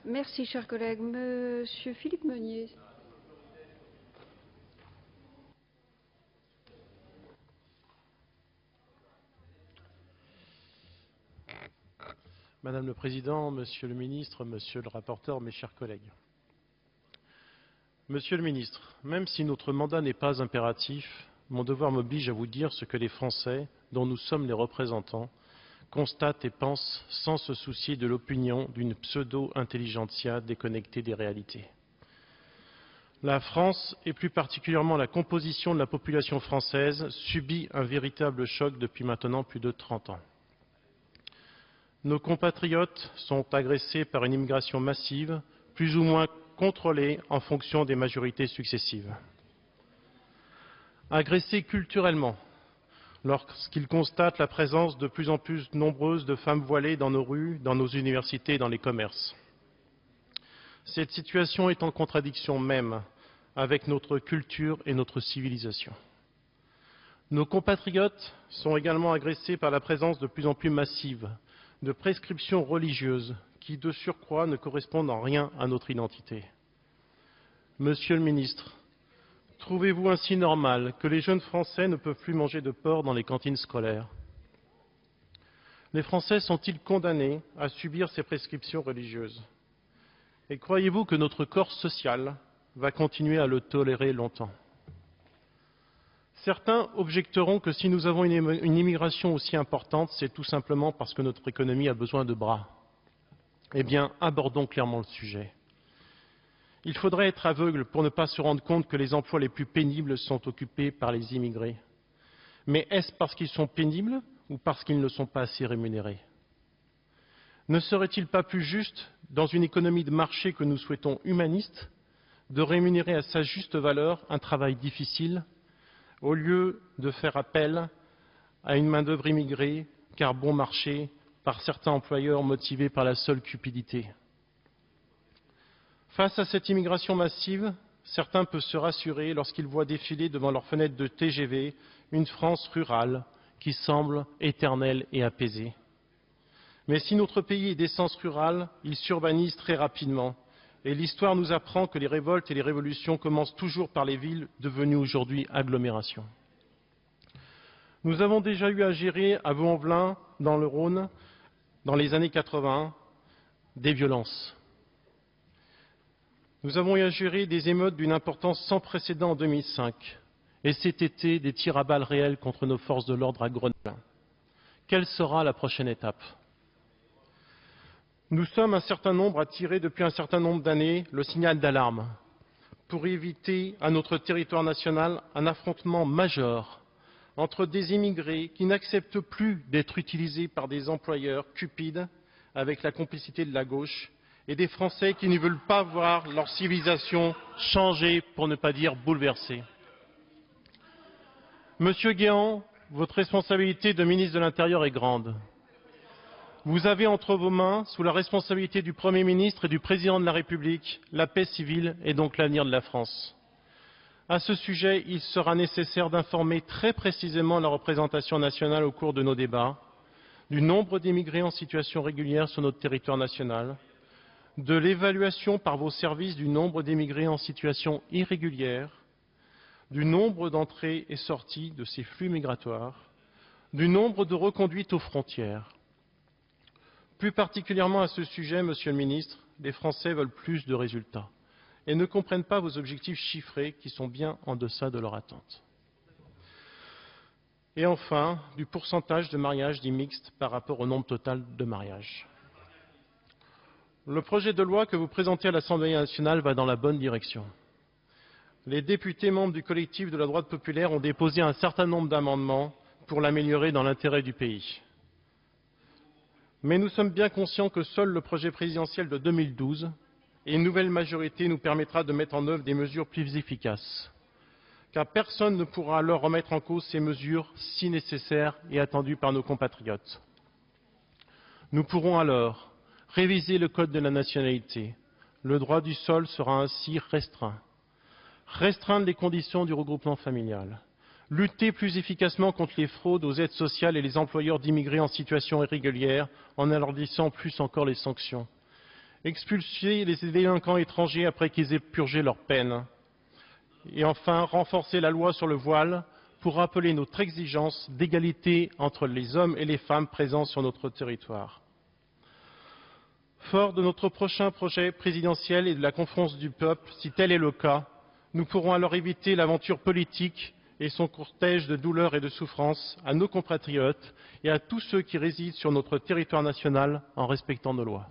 Merci, cher collègue. Monsieur Philippe Meunier. Madame le Président, Monsieur le Ministre, Monsieur le rapporteur, mes chers collègues. Monsieur le Ministre, même si notre mandat n'est pas impératif, mon devoir m'oblige à vous dire ce que les Français, dont nous sommes les représentants, constatent et pensent sans se soucier de l'opinion d'une pseudo-intelligentsia déconnectée des réalités. La France, et plus particulièrement la composition de la population française, subit un véritable choc depuis maintenant plus de 30 ans. Nos compatriotes sont agressés par une immigration massive, plus ou moins contrôlée en fonction des majorités successives. Agressés culturellement, lorsqu'ils constatent la présence de plus en plus nombreuse de femmes voilées dans nos rues, dans nos universités et dans les commerces. Cette situation est en contradiction même avec notre culture et notre civilisation. Nos compatriotes sont également agressés par la présence de plus en plus massive de prescriptions religieuses qui, de surcroît, ne correspondent en rien à notre identité. Monsieur le ministre, trouvez-vous ainsi normal que les jeunes Français ne peuvent plus manger de porc dans les cantines scolaires? Les Français sont-ils condamnés à subir ces prescriptions religieuses? Et croyez-vous que notre corps social va continuer à le tolérer longtemps? Certains objecteront que si nous avons une immigration aussi importante, c'est tout simplement parce que notre économie a besoin de bras. Eh bien, abordons clairement le sujet. Il faudrait être aveugle pour ne pas se rendre compte que les emplois les plus pénibles sont occupés par les immigrés. Mais est-ce parce qu'ils sont pénibles ou parce qu'ils ne sont pas assez rémunérés? Ne serait-il pas plus juste, dans une économie de marché que nous souhaitons humaniste, de rémunérer à sa juste valeur un travail difficile, au lieu de faire appel à une main-d'œuvre immigrée, car bon marché, par certains employeurs motivés par la seule cupidité? Face à cette immigration massive, certains peuvent se rassurer lorsqu'ils voient défiler devant leurs fenêtres de TGV une France rurale qui semble éternelle et apaisée. Mais si notre pays est d'essence rurale, il s'urbanise très rapidement. Et l'histoire nous apprend que les révoltes et les révolutions commencent toujours par les villes devenues aujourd'hui agglomérations. Nous avons déjà eu à gérer à Vaux-en-Velin, dans le Rhône, dans les années 80, des violences. Nous avons eu à gérer des émeutes d'une importance sans précédent en 2005. Et cet été, des tirs à balles réels contre nos forces de l'ordre à Grenoble. Quelle sera la prochaine étape? Nous sommes un certain nombre à tirer depuis un certain nombre d'années le signal d'alarme pour éviter à notre territoire national un affrontement majeur entre des immigrés qui n'acceptent plus d'être utilisés par des employeurs cupides avec la complicité de la gauche et des Français qui ne veulent pas voir leur civilisation changer, pour ne pas dire bouleversée. Monsieur Guéant, votre responsabilité de ministre de l'Intérieur est grande. Vous avez entre vos mains, sous la responsabilité du Premier ministre et du Président de la République, la paix civile et donc l'avenir de la France. À ce sujet, il sera nécessaire d'informer très précisément la représentation nationale au cours de nos débats du nombre d'immigrés en situation régulière sur notre territoire national, de l'évaluation par vos services du nombre d'immigrés en situation irrégulière, du nombre d'entrées et sorties de ces flux migratoires, du nombre de reconduites aux frontières. Plus particulièrement à ce sujet, Monsieur le Ministre, les Français veulent plus de résultats et ne comprennent pas vos objectifs chiffrés qui sont bien en deçà de leur attente. Et enfin, du pourcentage de mariages dits mixtes par rapport au nombre total de mariages. Le projet de loi que vous présentez à l'Assemblée nationale va dans la bonne direction. Les députés membres du collectif de la droite populaire ont déposé un certain nombre d'amendements pour l'améliorer dans l'intérêt du pays. Mais nous sommes bien conscients que seul le projet présidentiel de 2012 et une nouvelle majorité nous permettra de mettre en œuvre des mesures plus efficaces. Car personne ne pourra alors remettre en cause ces mesures si nécessaires et attendues par nos compatriotes. Nous pourrons alors réviser le code de la nationalité. Le droit du sol sera ainsi restreint. Restreindre les conditions du regroupement familial. Lutter plus efficacement contre les fraudes aux aides sociales et les employeurs d'immigrés en situation irrégulière en alourdissant plus encore les sanctions. expulser les délinquants étrangers après qu'ils aient purgé leur peine. Et enfin, renforcer la loi sur le voile pour rappeler notre exigence d'égalité entre les hommes et les femmes présents sur notre territoire. Fort de notre prochain projet présidentiel et de la confiance du peuple, si tel est le cas, nous pourrons alors éviter l'aventure politique et son cortège de douleurs et de souffrances à nos compatriotes et à tous ceux qui résident sur notre territoire national en respectant nos lois.